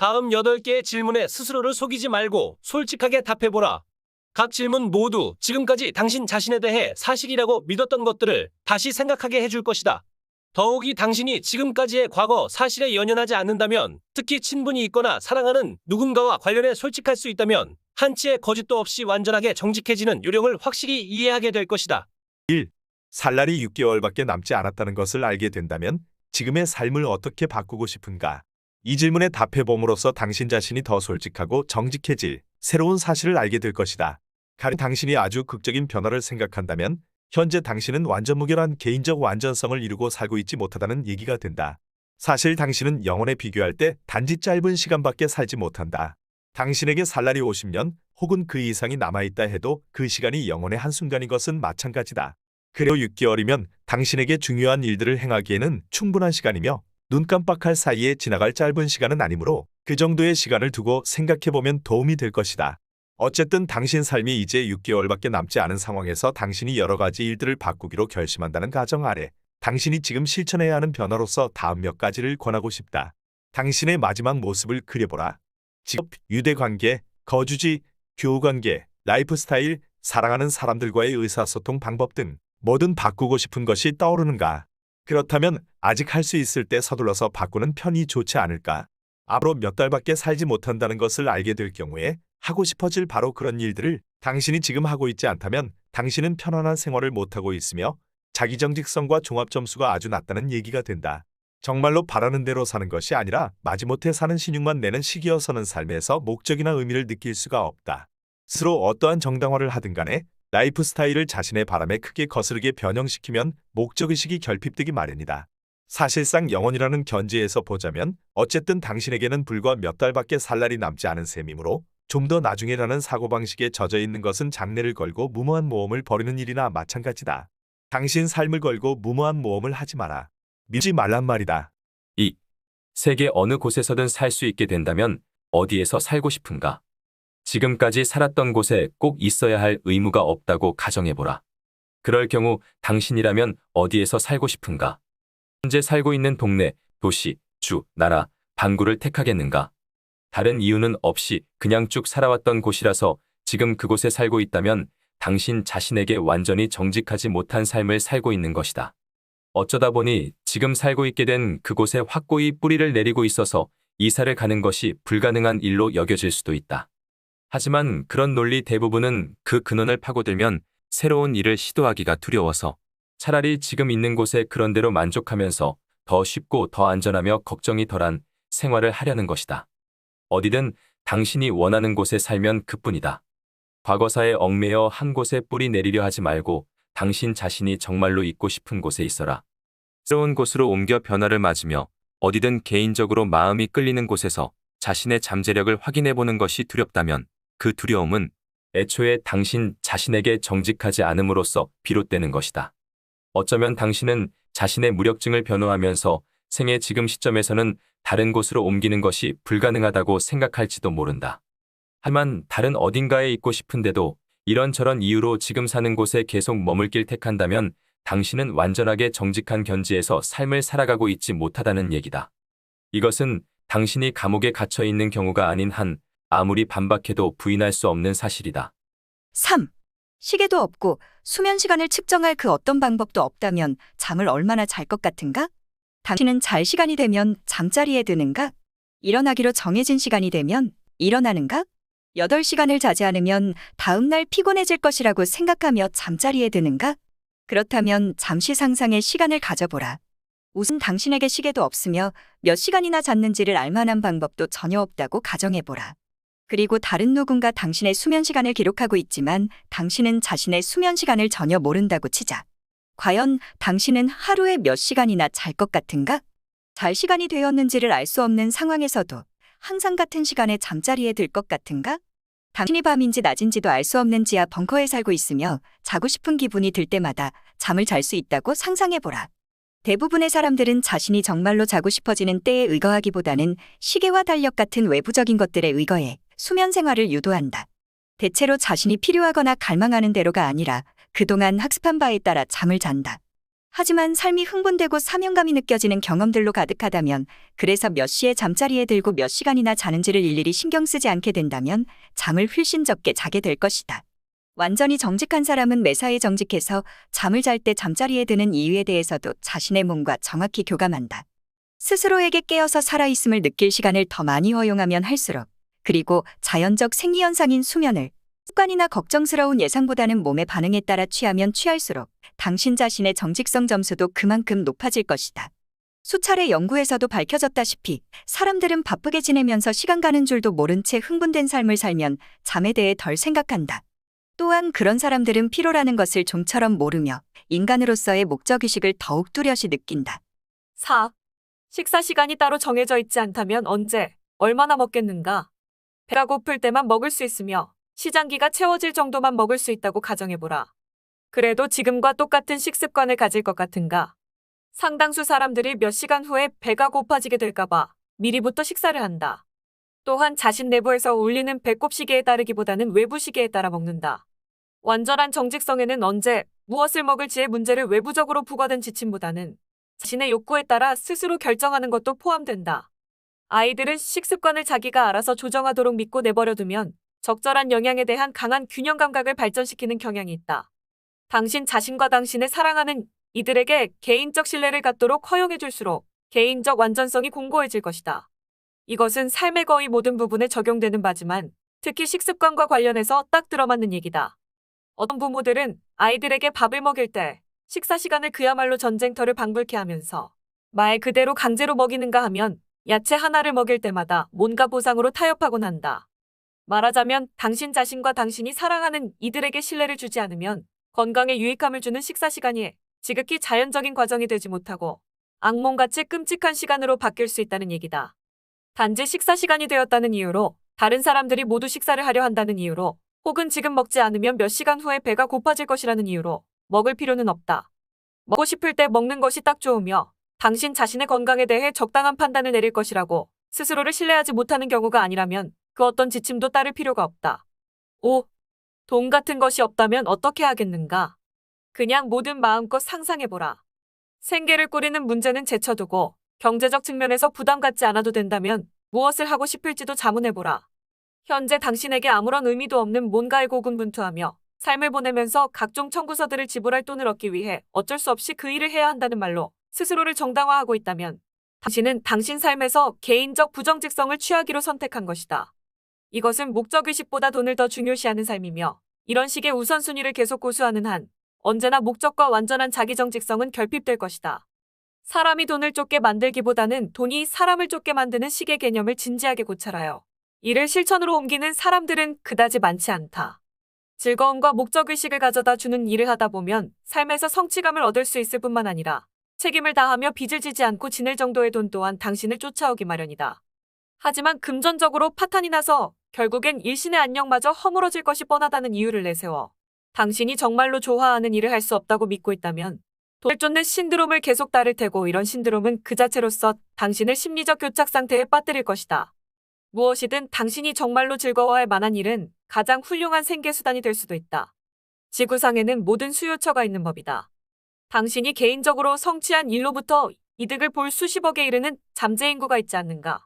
다음 8개의 질문에 스스로를 속이지 말고 솔직하게 답해보라. 각 질문 모두 지금까지 당신 자신에 대해 사실이라고 믿었던 것들을 다시 생각하게 해줄 것이다. 더욱이 당신이 지금까지의 과거 사실에 연연하지 않는다면, 특히 친분이 있거나 사랑하는 누군가와 관련해 솔직할 수 있다면 한치의 거짓도 없이 완전하게 정직해지는 요령을 확실히 이해하게 될 것이다. 1. 살날이 6개월밖에 남지 않았다는 것을 알게 된다면 지금의 삶을 어떻게 바꾸고 싶은가? 이 질문에 답해봄으로써 당신 자신이 더 솔직하고 정직해질 새로운 사실을 알게 될 것이다. 가령 당신이 아주 극적인 변화를 생각한다면 현재 당신은 완전 무결한 개인적 완전성을 이루고 살고 있지 못하다는 얘기가 된다. 사실 당신은 영혼에 비교할 때 단지 짧은 시간밖에 살지 못한다. 당신에게 살날이 50년 혹은 그 이상이 남아있다 해도 그 시간이 영혼의 한순간인 것은 마찬가지다. 그리고 6개월이면 당신에게 중요한 일들을 행하기에는 충분한 시간이며 눈 깜빡할 사이에 지나갈 짧은 시간은 아니므로 그 정도의 시간을 두고 생각해보면 도움이 될 것이다. 어쨌든 당신 삶이 이제 6개월밖에 남지 않은 상황에서 당신이 여러 가지 일들을 바꾸기로 결심한다는 가정 아래 당신이 지금 실천해야 하는 변화로서 다음 몇 가지를 권하고 싶다. 당신의 마지막 모습을 그려보라. 직업, 유대관계, 거주지, 교우관계, 라이프 스타일, 사랑하는 사람들과의 의사소통 방법 등 뭐든 바꾸고 싶은 것이 떠오르는가? 그렇다면 아직 할 수 있을 때 서둘러서 바꾸는 편이 좋지 않을까? 앞으로 몇 달밖에 살지 못한다는 것을 알게 될 경우에 하고 싶어질 바로 그런 일들을 당신이 지금 하고 있지 않다면 당신은 편안한 생활을 못하고 있으며 자기 정직성과 종합 점수가 아주 낮다는 얘기가 된다. 정말로 바라는 대로 사는 것이 아니라 마지못해 사는 신용만 내는 시기어서는 삶에서 목적이나 의미를 느낄 수가 없다. 스스로 어떠한 정당화를 하든 간에 라이프 스타일을 자신의 바람에 크게 거스르게 변형시키면 목적의식이 결핍되기 마련이다. 사실상 영혼이라는 견지에서 보자면 어쨌든 당신에게는 불과 몇 달밖에 살 날이 남지 않은 셈이므로 좀 더 나중에라는 사고방식에 젖어 있는 것은 장래를 걸고 무모한 모험을 벌이는 일이나 마찬가지다. 당신 삶을 걸고 무모한 모험을 하지 마라. 믿지 말란 말이다. 2. 세계 어느 곳에서든 살 수 있게 된다면 어디에서 살고 싶은가? 지금까지 살았던 곳에 꼭 있어야 할 의무가 없다고 가정해보라. 그럴 경우 당신이라면 어디에서 살고 싶은가? 현재 살고 있는 동네, 도시, 주, 나라, 반구를 택하겠는가? 다른 이유는 없이 그냥 쭉 살아왔던 곳이라서 지금 그곳에 살고 있다면 당신 자신에게 완전히 정직하지 못한 삶을 살고 있는 것이다. 어쩌다 보니 지금 살고 있게 된 그곳에 확고히 뿌리를 내리고 있어서 이사를 가는 것이 불가능한 일로 여겨질 수도 있다. 하지만 그런 논리 대부분은 그 근원을 파고들면 새로운 일을 시도하기가 두려워서 차라리 지금 있는 곳에 그런대로 만족하면서 더 쉽고 더 안전하며 걱정이 덜한 생활을 하려는 것이다. 어디든 당신이 원하는 곳에 살면 그뿐이다. 과거사에 얽매여 한 곳에 뿌리 내리려 하지 말고 당신 자신이 정말로 있고 싶은 곳에 있어라. 새로운 곳으로 옮겨 변화를 맞으며 어디든 개인적으로 마음이 끌리는 곳에서 자신의 잠재력을 확인해보는 것이 두렵다면 그 두려움은 애초에 당신 자신에게 정직하지 않음으로써 비롯되는 것이다. 어쩌면 당신은 자신의 무력증을 변호하면서 생애 지금 시점에서는 다른 곳으로 옮기는 것이 불가능하다고 생각할지도 모른다. 하지만 다른 어딘가에 있고 싶은데도 이런저런 이유로 지금 사는 곳에 계속 머물길 택한다면 당신은 완전하게 정직한 견지에서 삶을 살아가고 있지 못하다는 얘기다. 이것은 당신이 감옥에 갇혀 있는 경우가 아닌 한 아무리 반박해도 부인할 수 없는 사실이다. 3. 시계도 없고 수면 시간을 측정할 그 어떤 방법도 없다면 잠을 얼마나 잘 것 같은가? 당신은 잘 시간이 되면 잠자리에 드는가? 일어나기로 정해진 시간이 되면 일어나는가? 8시간을 자지 않으면 다음날 피곤해질 것이라고 생각하며 잠자리에 드는가? 그렇다면 잠시 상상의 시간을 가져보라. 우선 당신에게 시계도 없으며 몇 시간이나 잤는지를 알 만한 방법도 전혀 없다고 가정해보라. 그리고 다른 누군가 당신의 수면 시간을 기록하고 있지만 당신은 자신의 수면 시간을 전혀 모른다고 치자. 과연 당신은 하루에 몇 시간이나 잘 것 같은가? 잘 시간이 되었는지를 알 수 없는 상황에서도 항상 같은 시간에 잠자리에 들 것 같은가? 당신이 밤인지 낮인지도 알 수 없는 지하 벙커에 살고 있으며 자고 싶은 기분이 들 때마다 잠을 잘 수 있다고 상상해보라. 대부분의 사람들은 자신이 정말로 자고 싶어지는 때에 의거하기보다는 시계와 달력 같은 외부적인 것들에 의거해 수면 생활을 유도한다. 대체로 자신이 필요하거나 갈망하는 대로가 아니라 그동안 학습한 바에 따라 잠을 잔다. 하지만 삶이 흥분되고 사명감이 느껴지는 경험들로 가득하다면, 그래서 몇 시에 잠자리에 들고 몇 시간이나 자는지를 일일이 신경 쓰지 않게 된다면 잠을 훨씬 적게 자게 될 것이다. 완전히 정직한 사람은 매사에 정직해서 잠을 잘 때 잠자리에 드는 이유에 대해서도 자신의 몸과 정확히 교감한다. 스스로에게 깨어서 살아있음을 느낄 시간을 더 많이 허용하면 할수록, 그리고 자연적 생리현상인 수면을 습관이나 걱정스러운 예상보다는 몸의 반응에 따라 취하면 취할수록 당신 자신의 정직성 점수도 그만큼 높아질 것이다. 수차례 연구에서도 밝혀졌다시피 사람들은 바쁘게 지내면서 시간 가는 줄도 모른 채 흥분된 삶을 살면 잠에 대해 덜 생각한다. 또한 그런 사람들은 피로라는 것을 좀처럼 모르며 인간으로서의 목적의식을 더욱 뚜렷이 느낀다. 4. 식사 시간이 따로 정해져 있지 않다면 언제, 얼마나 먹겠는가? 배가 고플 때만 먹을 수 있으며 시장기가 채워질 정도만 먹을 수 있다고 가정해보라. 그래도 지금과 똑같은 식습관을 가질 것 같은가? 상당수 사람들이 몇 시간 후에 배가 고파지게 될까봐 미리부터 식사를 한다. 또한 자신 내부에서 울리는 배꼽 시계에 따르기보다는 외부 시계에 따라 먹는다. 완전한 정직성에는 언제, 무엇을 먹을지의 문제를 외부적으로 부과된 지침보다는 자신의 욕구에 따라 스스로 결정하는 것도 포함된다. 아이들은 식습관을 자기가 알아서 조정하도록 믿고 내버려두면 적절한 영양에 대한 강한 균형 감각을 발전시키는 경향이 있다. 당신 자신과 당신의 사랑하는 이들에게 개인적 신뢰를 갖도록 허용해줄수록 개인적 완전성이 공고해질 것이다. 이것은 삶의 거의 모든 부분에 적용되는 바지만 특히 식습관과 관련해서 딱 들어맞는 얘기다. 어떤 부모들은 아이들에게 밥을 먹일 때 식사 시간을 그야말로 전쟁터를 방불케 하면서 말 그대로 강제로 먹이는가 하면 야채 하나를 먹일 때마다 뭔가 보상으로 타협하곤 한다. 말하자면 당신 자신과 당신이 사랑하는 이들에게 신뢰를 주지 않으면 건강에 유익함을 주는 식사 시간이 지극히 자연적인 과정이 되지 못하고 악몽같이 끔찍한 시간으로 바뀔 수 있다는 얘기다. 단지 식사 시간이 되었다는 이유로 다른 사람들이 모두 식사를 하려 한다는 이유로 혹은 지금 먹지 않으면 몇 시간 후에 배가 고파질 것이라는 이유로 먹을 필요는 없다. 먹고 싶을 때 먹는 것이 딱 좋으며 당신 자신의 건강에 대해 적당한 판단을 내릴 것이라고 스스로를 신뢰하지 못하는 경우가 아니라면 그 어떤 지침도 따를 필요가 없다. 5. 돈 같은 것이 없다면 어떻게 하겠는가? 그냥 뭐든 마음껏 상상해보라. 생계를 꾸리는 문제는 제쳐두고 경제적 측면에서 부담 갖지 않아도 된다면 무엇을 하고 싶을지도 자문해보라. 현재 당신에게 아무런 의미도 없는 뭔가에 고군분투하며 삶을 보내면서 각종 청구서들을 지불할 돈을 얻기 위해 어쩔 수 없이 그 일을 해야 한다는 말로 스스로를 정당화하고 있다면 당신은 당신 삶에서 개인적 부정직성을 취하기로 선택한 것이다. 이것은 목적의식보다 돈을 더 중요시하는 삶이며 이런 식의 우선순위를 계속 고수하는 한 언제나 목적과 완전한 자기정직성은 결핍될 것이다. 사람이 돈을 쫓게 만들기보다는 돈이 사람을 쫓게 만드는 식의 개념을 진지하게 고찰하여 이를 실천으로 옮기는 사람들은 그다지 많지 않다. 즐거움과 목적의식을 가져다 주는 일을 하다 보면 삶에서 성취감을 얻을 수 있을 뿐만 아니라 책임을 다하며 빚을 지지 않고 지낼 정도의 돈 또한 당신을 쫓아오기 마련이다. 하지만 금전적으로 파탄이 나서 결국엔 일신의 안녕마저 허물어질 것이 뻔하다는 이유를 내세워 당신이 정말로 좋아하는 일을 할 수 없다고 믿고 있다면 돈을 쫓는 신드롬을 계속 따를 테고 이런 신드롬은 그 자체로서 당신을 심리적 교착 상태에 빠뜨릴 것이다. 무엇이든 당신이 정말로 즐거워할 만한 일은 가장 훌륭한 생계수단이 될 수도 있다. 지구상에는 모든 수요처가 있는 법이다. 당신이 개인적으로 성취한 일로부터 이득을 볼 수십억에 이르는 잠재 인구가 있지 않는가.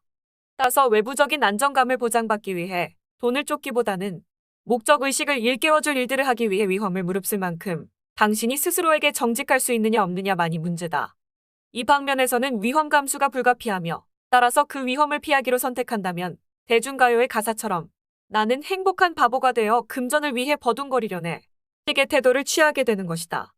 따라서 외부적인 안정감을 보장받기 위해 돈을 쫓기보다는 목적의식을 일깨워줄 일들을 하기 위해 위험을 무릅쓸 만큼 당신이 스스로에게 정직할 수 있느냐 없느냐만이 문제다. 이 방면에서는 위험 감수가 불가피하며 따라서 그 위험을 피하기로 선택한다면 대중가요의 가사처럼 나는 행복한 바보가 되어 금전을 위해 버둥거리려네 식의 태도를 취하게 되는 것이다.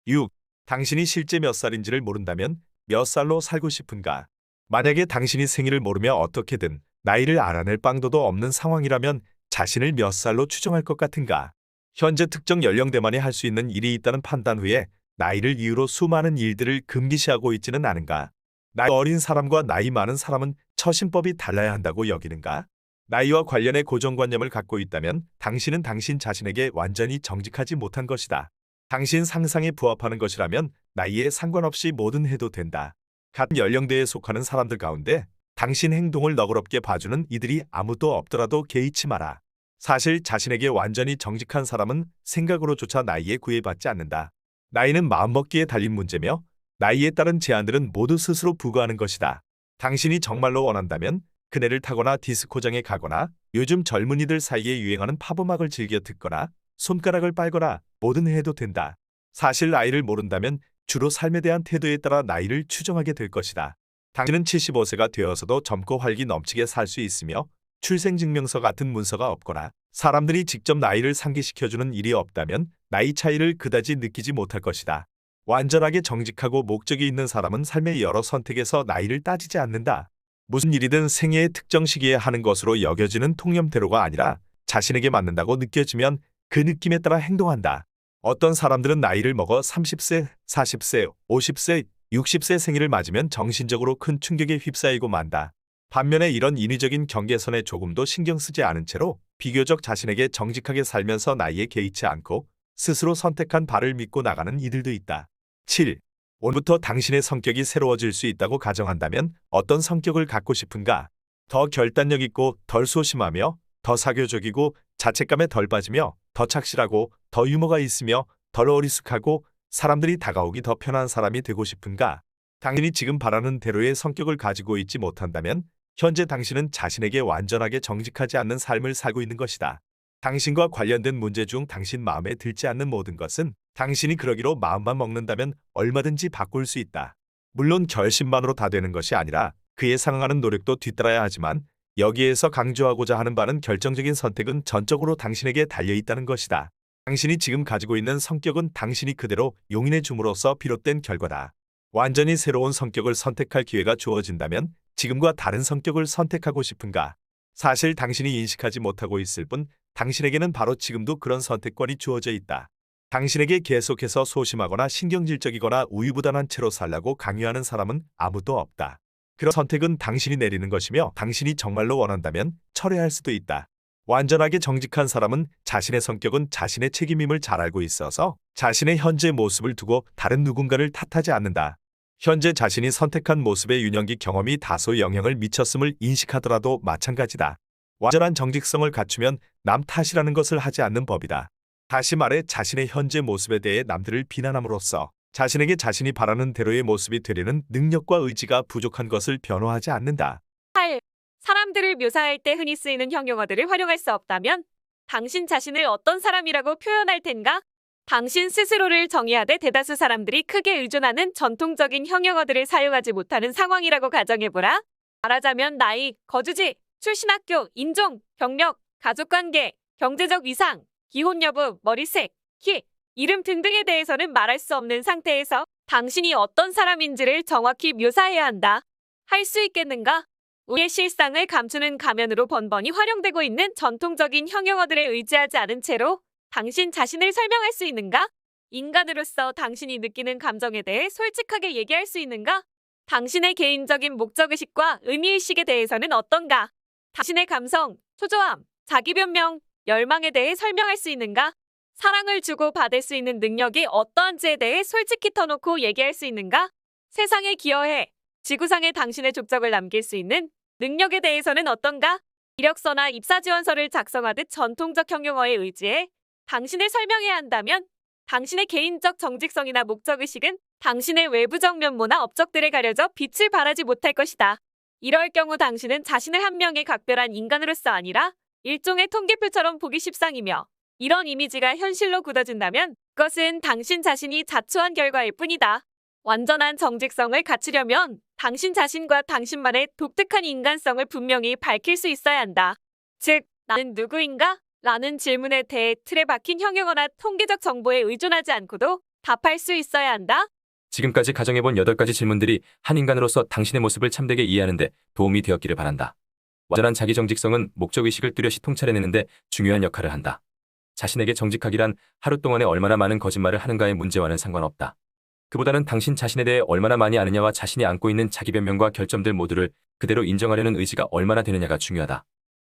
6. 당신이 실제 몇 살인지를 모른다면 몇 살로 살고 싶은가? 만약에 당신이 생일을 모르며 어떻게든 나이를 알아낼 방도도 없는 상황이라면 자신을 몇 살로 추정할 것 같은가? 현재 특정 연령대만이 할 수 있는 일이 있다는 판단 후에 나이를 이유로 수많은 일들을 금기시하고 있지는 않은가? 나이 어린 사람과 나이 많은 사람은 처신법이 달라야 한다고 여기는가? 나이와 관련해 고정관념을 갖고 있다면 당신은 당신 자신에게 완전히 정직하지 못한 것이다. 당신 상상에 부합하는 것이라면 나이에 상관없이 뭐든 해도 된다. 같은 연령대에 속하는 사람들 가운데 당신 행동을 너그럽게 봐주는 이들이 아무도 없더라도 개의치 마라. 사실 자신에게 완전히 정직한 사람은 생각으로조차 나이에 구애받지 않는다. 나이는 마음먹기에 달린 문제며 나이에 따른 제한들은 모두 스스로 부과하는 것이다. 당신이 정말로 원한다면 그네를 타거나 디스코장에 가거나 요즘 젊은이들 사이에 유행하는 팝음악을 즐겨 듣거나 손가락을 빨거나 뭐든 해도 된다. 사실 나이를 모른다면 주로 삶에 대한 태도에 따라 나이를 추정하게 될 것이다. 당신은 75세가 되어서도 젊고 활기 넘치게 살 수 있으며 출생증명서 같은 문서가 없거나 사람들이 직접 나이를 상기시켜주는 일이 없다면 나이 차이를 그다지 느끼지 못할 것이다. 완전하게 정직하고 목적이 있는 사람은 삶의 여러 선택에서 나이를 따지지 않는다. 무슨 일이든 생애의 특정 시기에 하는 것으로 여겨지는 통념대로가 아니라 자신에게 맞는다고 느껴지면 그 느낌에 따라 행동한다. 어떤 사람들은 나이를 먹어 30세, 40세, 50세, 60세 생일을 맞으면 정신적으로 큰 충격에 휩싸이고 만다. 반면에 이런 인위적인 경계선에 조금도 신경 쓰지 않은 채로 비교적 자신에게 정직하게 살면서 나이에 개의치 않고 스스로 선택한 바를 믿고 나가는 이들도 있다. 7. 오늘부터 당신의 성격이 새로워질 수 있다고 가정한다면 어떤 성격을 갖고 싶은가? 더 결단력 있고 덜 소심하며 더 사교적이고 자책감에 덜 빠지며 더 착실하고 더 유머가 있으며 덜 어리숙하고 사람들이 다가오기 더 편한 사람이 되고 싶은가? 당신이 지금 바라는 대로의 성격을 가지고 있지 못한다면 현재 당신은 자신에게 완전하게 정직하지 않는 삶을 살고 있는 것이다. 당신과 관련된 문제 중 당신 마음에 들지 않는 모든 것은 당신이 그러기로 마음만 먹는다면 얼마든지 바꿀 수 있다. 물론 결심만으로 다 되는 것이 아니라 그에 상응하는 노력도 뒤따라야 하지만 여기에서 강조하고자 하는 바는 결정적인 선택은 전적으로 당신에게 달려있다는 것이다. 당신이 지금 가지고 있는 성격은 당신이 그대로 용인해 줌으로써 비롯된 결과다. 완전히 새로운 성격을 선택할 기회가 주어진다면 지금과 다른 성격을 선택하고 싶은가? 사실 당신이 인식하지 못하고 있을 뿐 당신에게는 바로 지금도 그런 선택권이 주어져 있다. 당신에게 계속해서 소심하거나 신경질적이거나 우유부단한 채로 살라고 강요하는 사람은 아무도 없다. 그런 선택은 당신이 내리는 것이며 당신이 정말로 원한다면 철회할 수도 있다. 완전하게 정직한 사람은 자신의 성격은 자신의 책임임을 잘 알고 있어서 자신의 현재 모습을 두고 다른 누군가를 탓하지 않는다. 현재 자신이 선택한 모습의 유년기 경험이 다소 영향을 미쳤음을 인식하더라도 마찬가지다. 완전한 정직성을 갖추면 남 탓이라는 것을 하지 않는 법이다. 다시 말해 자신의 현재 모습에 대해 남들을 비난함으로써 자신에게 자신이 바라는 대로의 모습이 되려는 능력과 의지가 부족한 것을 변호하지 않는다. 8. 사람들을 묘사할 때 흔히 쓰이는 형용어들을 활용할 수 없다면 당신 자신을 어떤 사람이라고 표현할 텐가? 당신 스스로를 정의하되 대다수 사람들이 크게 의존하는 전통적인 형용어들을 사용하지 못하는 상황이라고 가정해보라. 말하자면 나이, 거주지, 출신 학교, 인종, 경력, 가족관계, 경제적 위상, 기혼 여부, 머리색, 키, 이름 등등에 대해서는 말할 수 없는 상태에서 당신이 어떤 사람인지를 정확히 묘사해야 한다. 할 수 있겠는가? 우리의 실상을 감추는 가면으로 번번이 활용되고 있는 전통적인 형용어들에 의지하지 않은 채로 당신 자신을 설명할 수 있는가? 인간으로서 당신이 느끼는 감정에 대해 솔직하게 얘기할 수 있는가? 당신의 개인적인 목적의식과 의미의식에 대해서는 어떤가? 당신의 감성, 초조함, 자기변명, 열망에 대해 설명할 수 있는가? 사랑을 주고 받을 수 있는 능력이 어떠한지에 대해 솔직히 터놓고 얘기할 수 있는가? 세상에 기여해 지구상에 당신의 족적을 남길 수 있는 능력에 대해서는 어떤가? 이력서나 입사지원서를 작성하듯 전통적 형용어에 의지해 당신을 설명해야 한다면 당신의 개인적 정직성이나 목적의식은 당신의 외부적 면모나 업적들에 가려져 빛을 발하지 못할 것이다. 이럴 경우 당신은 자신을 한 명의 각별한 인간으로서 아니라 일종의 통계표처럼 보기 십상이며 이런 이미지가 현실로 굳어진다면 그것은 당신 자신이 자초한 결과일 뿐이다. 완전한 정직성을 갖추려면 당신 자신과 당신만의 독특한 인간성을 분명히 밝힐 수 있어야 한다. 즉, 나는 누구인가? 라는 질문에 대해 틀에 박힌 형용어나 통계적 정보에 의존하지 않고도 답할 수 있어야 한다. 지금까지 가정해본 8가지 질문들이 한 인간으로서 당신의 모습을 참되게 이해하는 데 도움이 되었기를 바란다. 완전한 자기 정직성은 목적의식을 뚜렷이 통찰해내는데 중요한 역할을 한다. 자신에게 정직하기란 하루 동안에 얼마나 많은 거짓말을 하는가의 문제와는 상관없다. 그보다는 당신 자신에 대해 얼마나 많이 아느냐와 자신이 안고 있는 자기 변명과 결점들 모두를 그대로 인정하려는 의지가 얼마나 되느냐가 중요하다.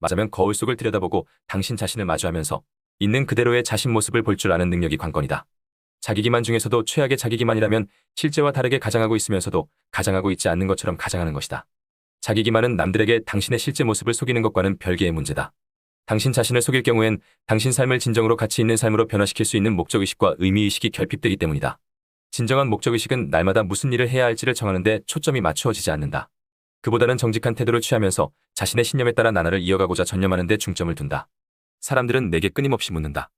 맞으면 거울 속을 들여다보고 당신 자신을 마주하면서 있는 그대로의 자신 모습을 볼 줄 아는 능력이 관건이다. 자기 기만 중에서도 최악의 자기 기만이라면 실제와 다르게 가장하고 있으면서도 가장하고 있지 않는 것처럼 가장하는 것이다. 자기 기만은 남들에게 당신의 실제 모습을 속이는 것과는 별개의 문제다. 당신 자신을 속일 경우엔 당신 삶을 진정으로 가치 있는 삶으로 변화시킬 수 있는 목적의식과 의미의식이 결핍되기 때문이다. 진정한 목적의식은 날마다 무슨 일을 해야 할지를 정하는데 초점이 맞추어지지 않는다. 그보다는 정직한 태도를 취하면서 자신의 신념에 따라 나날을 이어가고자 전념하는 데 중점을 둔다. 사람들은 내게 끊임없이 묻는다.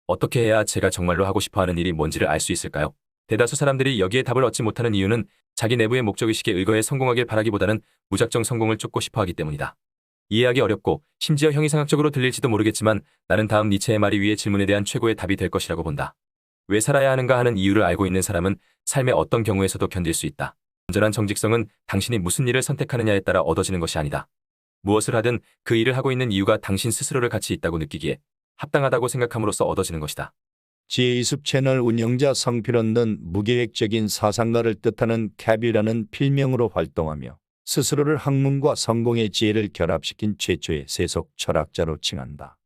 어떻게 해야 제가 정말로 하고 싶어하는 일이 뭔지를 알 수 있을까요? 대다수 사람들이 여기에 답을 얻지 못하는 이유는 자기 내부의 목적의식에 의거해 성공하길 바라기보다는 무작정 성공을 쫓고 싶어하기 때문이다. 이해하기 어렵고 심지어 형이상학적으로 들릴지도 모르겠지만 나는 다음 니체의 말이 위의 질문에 대한 최고의 답이 될 것이라고 본다. 왜 살아야 하는가 하는 이유를 알고 있는 사람은 삶의 어떤 경우에서도 견딜 수 있다. 온전한 정직성은 당신이 무슨 일을 선택하느냐에 따라 얻어지는 것이 아니다. 무엇을 하든 그 일을 하고 있는 이유가 당신 스스로를 가치 있다고 느끼기에 합당하다고 생각함으로써 얻어지는 것이다. 지혜이숲 채널 운영자 성필원은 무계획적인 사상가를 뜻하는 캡이라는 필명으로 활동하며 스스로를 학문과 성공의 지혜를 결합시킨 최초의 세속 철학자로 칭한다.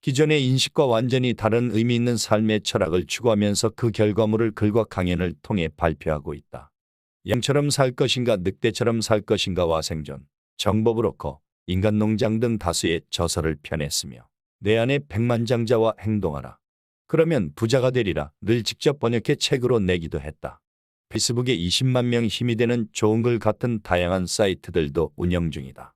기존의 인식과 완전히 다른 의미 있는 삶의 철학을 추구하면서 그 결과물을 글과 강연을 통해 발표하고 있다. 양처럼 살 것인가 늑대처럼 살 것인가와 생존, 정법으로커, 인간농장 등 다수의 저서를 펴냈으며 내 안의 백만장자와 행동하라. 그러면 부자가 되리라 를 직접 번역해 책으로 내기도 했다. 페이스북에 20만 명 힘이 되는 좋은 글 같은 다양한 사이트들도 운영 중이다.